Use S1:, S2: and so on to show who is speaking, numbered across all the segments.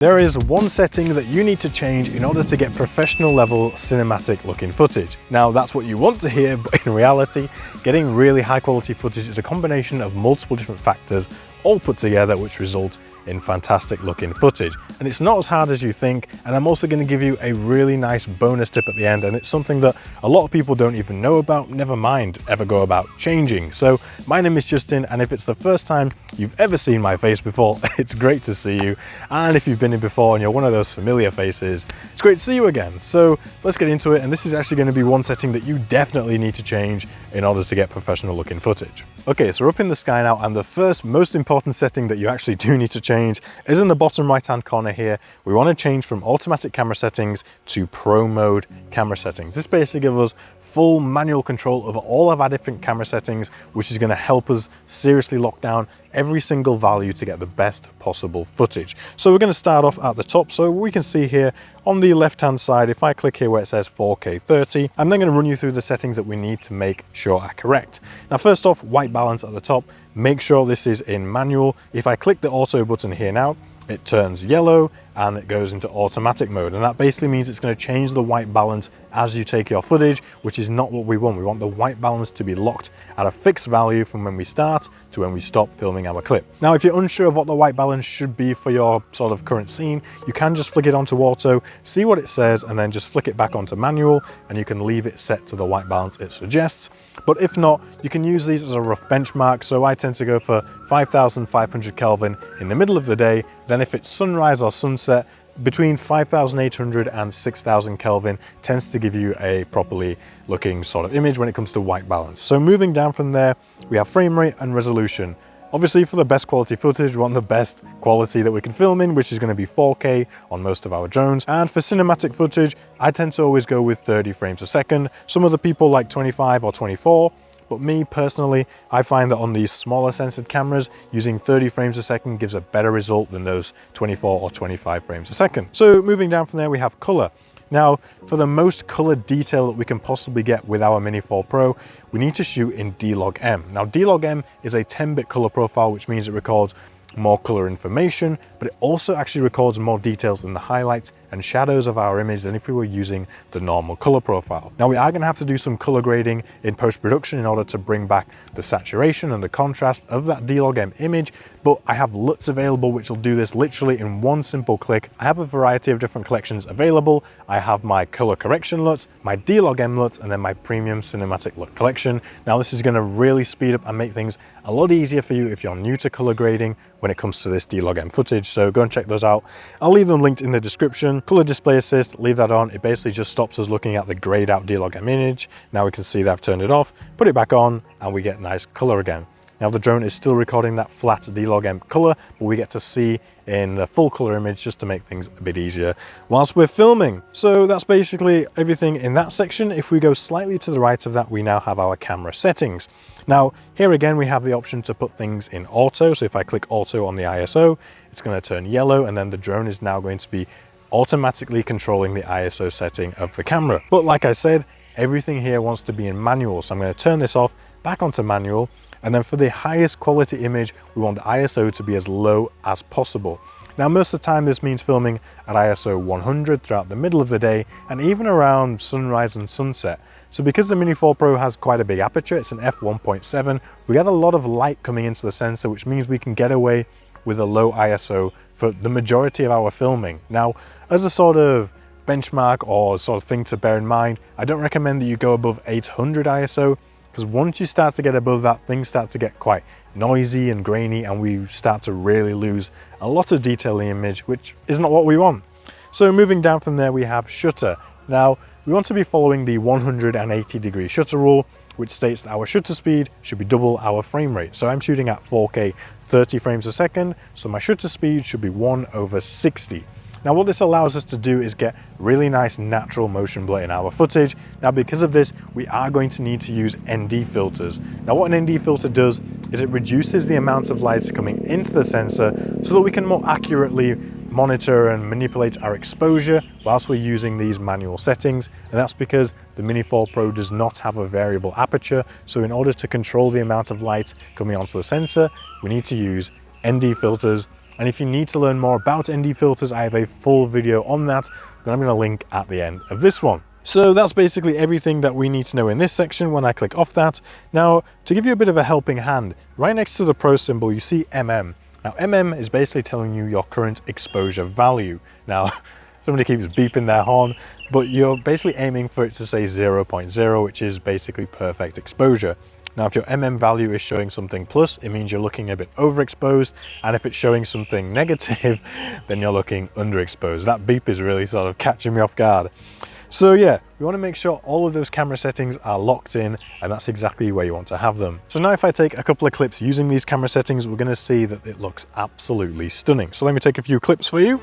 S1: There is one setting that you need to change in order to get professional level cinematic looking footage. Now that's what you want to hear, but in reality, getting really high quality footage is a combination of multiple different factors all put together which result in fantastic looking footage. And it's not as hard as you think, and I'm also going to give you a really nice bonus tip at the end, and it's something that a lot of people don't even know about, never mind ever go about changing. So my name is Justin, and if it's the first time you've ever seen my face before, it's great to see you. And if you've been in before and you're one of those familiar faces, it's great to see you again. So let's get into it, and this is actually going to be one setting that you definitely need to change in order to get professional looking footage. Okay, so we're up in the sky now, and the first most important setting that you actually do need to change is in the bottom right hand corner here. We want to change from automatic camera settings to pro mode camera settings. This basically gives us full manual control over all of our different camera settings, which is going to help us seriously lock down every single value to get the best possible footage. So we're going to start off at the top. So we can see here on the left hand side, if I click here where it says 4K 30, I'm then going to run you through the settings that we need to make sure are correct. Now first off, white balance at the top, make sure this is in manual. If I click the auto button here now, it turns yellow and it goes into automatic mode, and that basically means it's going to change the white balance as you take your footage, which is not what we want. We want the white balance to be locked at a fixed value from when we start to when we stop filming our clip. Now if you're unsure of what the white balance should be for your sort of current scene, you can just flick it onto auto, see what it says, and then just flick it back onto manual, and you can leave it set to the white balance it suggests. But if not, you can use these as a rough benchmark. So I tend to go for 5500 Kelvin in the middle of the day. Then if it's sunrise or sunset, between 5800 and 6000 Kelvin tends to give you a properly looking sort of image when it comes to white balance. So moving down from there, we have frame rate and resolution. Obviously for the best quality footage, we want the best quality that we can film in, which is going to be 4K on most of our drones. And for cinematic footage, I tend to always go with 30 frames a second. Some other people like 25 or 24. But me personally, I find that on these smaller sensored cameras, using 30 frames a second gives a better result than those 24 or 25 frames a second. So moving down from there, we have color. Now, for the most color detail that we can possibly get with our Mini 4 Pro, we need to shoot in D-Log-M. Now, D-Log-M is a 10-bit color profile, which means it records more color information, but it also actually records more details in the highlights and shadows of our image than if we were using the normal color profile. Now we are going to have to do some color grading in post-production in order to bring back the saturation and the contrast of that D-Log-M image, but I have LUTs available which will do this literally in one simple click. I have a variety of different collections available. I have my color correction LUTs, my D-Log-M LUTs, and then my premium cinematic LUT collection. Now this is going to really speed up and make things a lot easier for you if you're new to color grading when it comes to this D-Log-M footage, so go and check those out. I'll leave them linked in the description. Color display assist, leave that on. It basically just stops us looking at the grayed out D-Log-M image. Now we can see that I've turned it off, put it back on, and we get nice color again. Now the drone is still recording that flat D-Log-M color, but we get to see in the full color image just to make things a bit easier whilst we're filming. So that's basically everything in that section. If we go slightly to the right of that, we now have our camera settings. Now here again, we have the option to put things in auto. So if I click auto on the ISO, it's going to turn yellow, and then the drone is now going to be automatically controlling the ISO setting of the camera. But like I said, everything here wants to be in manual. So I'm going to turn this off, back onto manual. And then for the highest quality image, we want the ISO to be as low as possible. Now, most of the time this means filming at ISO 100 throughout the middle of the day and even around sunrise and sunset. So because the Mini 4 Pro has quite a big aperture, it's an f1.7, we get a lot of light coming into the sensor, which means we can get away with a low ISO for the majority of our filming. Now, as a sort of benchmark or sort of thing to bear in mind, I don't recommend that you go above 800 ISO, because once you start to get above that, things start to get quite noisy and grainy, and we start to really lose a lot of detail in the image, which is not what we want. So moving down from there, we have shutter. Now, we want to be following the 180-degree shutter rule, which states that our shutter speed should be double our frame rate. So I'm shooting at 4K 30 frames a second, so my shutter speed should be 1/60. Now what this allows us to do is get really nice natural motion blur in our footage. Now because of this, we are going to need to use ND filters. Now what an ND filter does is it reduces the amount of light coming into the sensor so that we can more accurately monitor and manipulate our exposure whilst we're using these manual settings. And that's because the Mini 4 Pro does not have a variable aperture. So in order to control the amount of light coming onto the sensor, we need to use ND filters. And if you need to learn more about ND filters, I have a full video on that that I'm going to link at the end of this one. So that's basically everything that we need to know in this section when I click off that. Now, to give you a bit of a helping hand, right next to the Pro symbol, you see MM. Now, MM is basically telling you your current exposure value. Now, somebody keeps beeping their horn, but you're basically aiming for it to say 0.0, which is basically perfect exposure. Now, if your MM value is showing something plus, it means you're looking a bit overexposed, and if it's showing something negative, then you're looking underexposed. That beep is really sort of catching me off guard. So yeah, you want to make sure all of those camera settings are locked in, and that's exactly where you want to have them. So now if I take a couple of clips using these camera settings, we're going to see that it looks absolutely stunning. So let me take a few clips for you.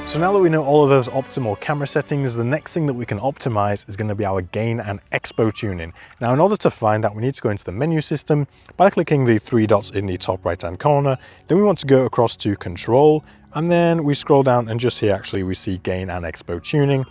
S1: So now that we know all of those optimal camera settings, the next thing that we can optimize is going to be our gain and expo tuning. Now, in order to find that, we need to go into the menu system by clicking the three dots in the top right hand corner. Then we want to go across to control, and then we scroll down, and just here actually we see gain and expo tuning.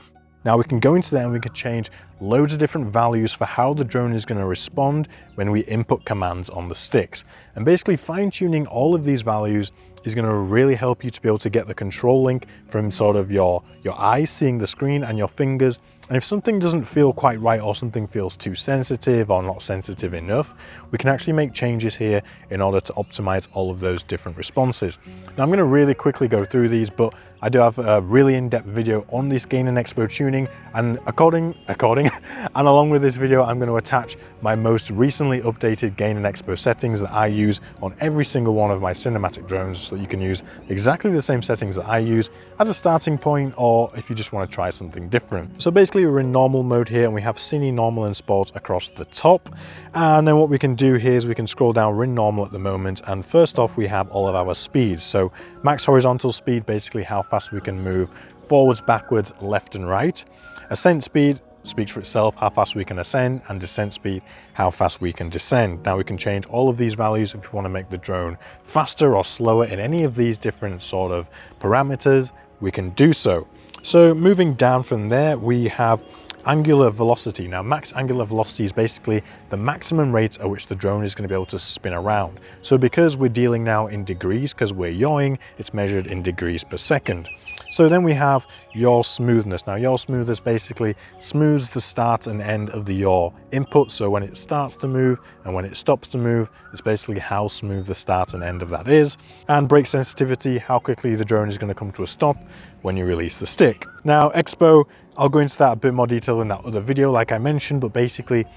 S1: Now we can go into there and we can change loads of different values for how the drone is going to respond when we input commands on the sticks. And basically fine tuning all of these values is going to really help you to be able to get the control link from sort of your eyes seeing the screen and your fingers. And if something doesn't feel quite right, or something feels too sensitive or not sensitive enough, we can actually make changes here in order to optimize all of those different responses. Now I'm going to really quickly go through these, but I do have a really in-depth video on this gain and expo tuning, and and along with this video, I'm going to attach my most recently updated gain and expo settings that I use on every single one of my cinematic drones, so you can use exactly the same settings that I use as a starting point, or if you just want to try something different. So basically we're in normal mode here, and we have Cine, normal and sport across the top. And then what we can do here is we can scroll down. We're in normal at the moment, and first off we have all of our speeds. So max horizontal speed, basically how fast we can move forwards, backwards, left and right. Ascent speed speaks for itself, how fast we can ascend, and descent speed, how fast we can descend. Now we can change all of these values if we want to make the drone faster or slower in any of these different sort of parameters, we can do so. So moving down from there, we have angular velocity. Now max angular velocity is basically the maximum rate at which the drone is going to be able to spin around. So because we're dealing now in degrees, because we're yawing, it's measured in degrees per second. So then we have yaw smoothness. Now yaw smoothness basically smooths the start and end of the yaw input. So when it starts to move and when it stops to move, it's basically how smooth the start and end of that is. And brake sensitivity, how quickly the drone is going to come to a stop when you release the stick. Now expo, I'll go into that a bit more detail in that other video like I mentioned, but basically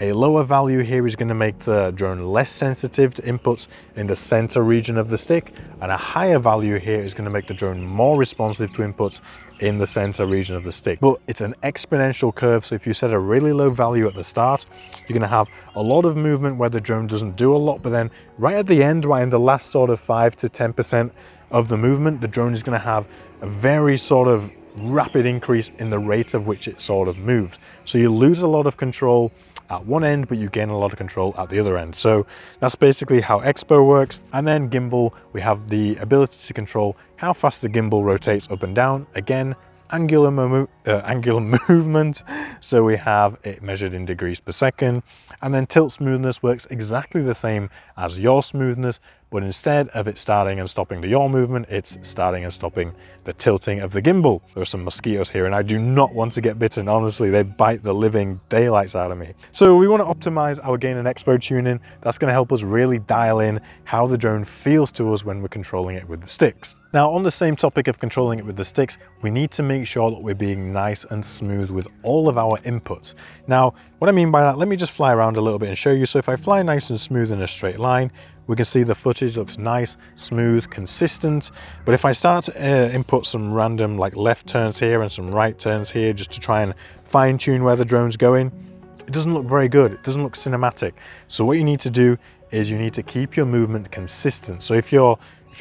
S1: a lower value here is going to make the drone less sensitive to inputs in the center region of the stick, and a higher value here is going to make the drone more responsive to inputs in the center region of the stick. But it's an exponential curve, so if you set a really low value at the start, you're going to have a lot of movement where the drone doesn't do a lot, but then right at the end, right in the last sort of 5 to 10% of the movement, the drone is going to have a very sort of rapid increase in the rate of which it sort of moves. So you lose a lot of control at one end, but you gain a lot of control at the other end. So that's basically how expo works. And then gimbal, we have the ability to control how fast the gimbal rotates up and down. Again, angular movement, so we have it measured in degrees per second. And then tilt smoothness works exactly the same as yaw smoothness, but instead of it starting and stopping the yaw movement, it's starting and stopping the tilting of the gimbal. There are some mosquitoes here and I do not want to get bitten. Honestly, they bite the living daylights out of me. So we want to optimize our gain and expo tuning. That's going to help us really dial in how the drone feels to us when we're controlling it with the sticks. Now, on the same topic of controlling it with the sticks, we need to make sure that we're being nice and smooth with all of our inputs. Now, what I mean by that, let me just fly around a little bit and show you. So if I fly nice and smooth in a straight line, we can see the footage looks nice, smooth, consistent. But if I start to input some random like left turns here and some right turns here just to try and fine tune where the drone's going, it doesn't look very good. It doesn't look cinematic. So what you need to do is you need to keep your movement consistent. So if you're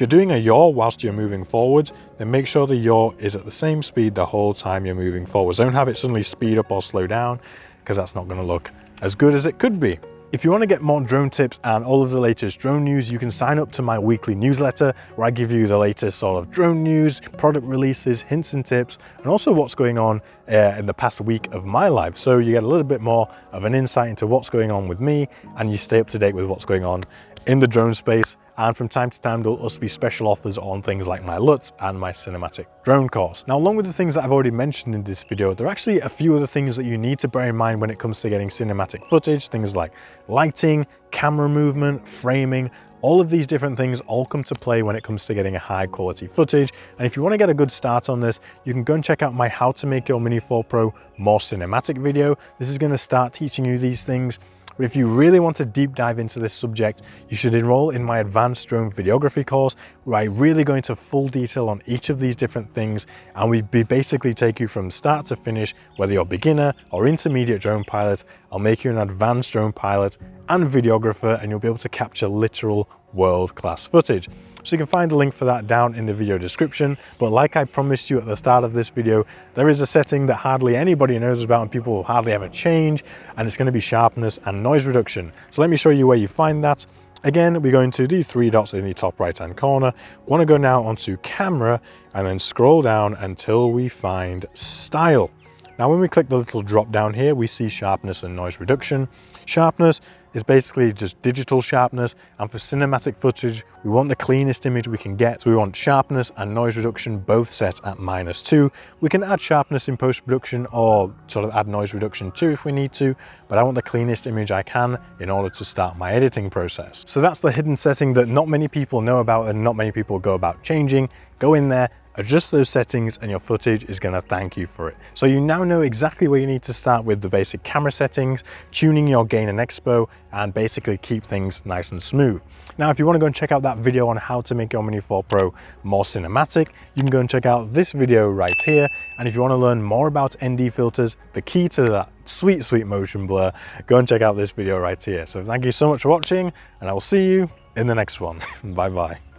S1: doing a yaw whilst you're moving forward, then make sure the yaw is at the same speed the whole time you're moving forward. Don't have it suddenly speed up or slow down, because that's not going to look as good as it could be. If you want to get more drone tips and all of the latest drone news, you can sign up to my weekly newsletter where I give you the latest sort of drone news, product releases, hints and tips, and also what's going on in the past week of my life. So you get a little bit more of an insight into what's going on with me, and you stay up to date with what's going on in the drone space. And from time to time, there'll also be special offers on things like my LUTs and my cinematic drone course. Now, along with the things that I've already mentioned in this video, there are actually a few other things that you need to bear in mind when it comes to getting cinematic footage, things like lighting, camera movement, framing. All of these different things all come to play when it comes to getting a high quality footage. And if you want to get a good start on this, you can go and check out my How to Make Your Mini 4 Pro More Cinematic video. This is going to start teaching you these things. But if you really want to deep dive into this subject, you should enroll in my advanced drone videography course, where I really go into full detail on each of these different things, and we basically take you from start to finish. Whether you're beginner or intermediate drone pilot, I'll make you an advanced drone pilot and videographer, and you'll be able to capture literal world-class footage. So you can find a link for that down in the video description. But like I promised you at the start of this video, there is a setting that hardly anybody knows about and people will hardly ever change, and it's going to be sharpness and noise reduction. So let me show you where you find that. Again, we're going to the three dots in the top right hand corner. Want to go now onto camera and then scroll down until we find style. Now when we click the little drop down here, we see sharpness and noise reduction. Sharpness is basically just digital sharpness, and for cinematic footage, we want the cleanest image we can get. So we want sharpness and noise reduction both set at -2. We can add sharpness in post-production or sort of add noise reduction too if we need to, but I want the cleanest image I can in order to start my editing process. So that's the hidden setting that not many people know about and not many people go about changing. Go in there, adjust those settings, and your footage is going to thank you for it. So you now know exactly where you need to start with the basic camera settings, tuning your gain and expo, and basically keep things nice and smooth. Now, if you want to go and check out that video on how to make your Mini 4 Pro more cinematic, you can go and check out this video right here. And if you want to learn more about ND filters, the key to that sweet, sweet motion blur, go and check out this video right here. So thank you so much for watching, and I will see you in the next one. Bye bye.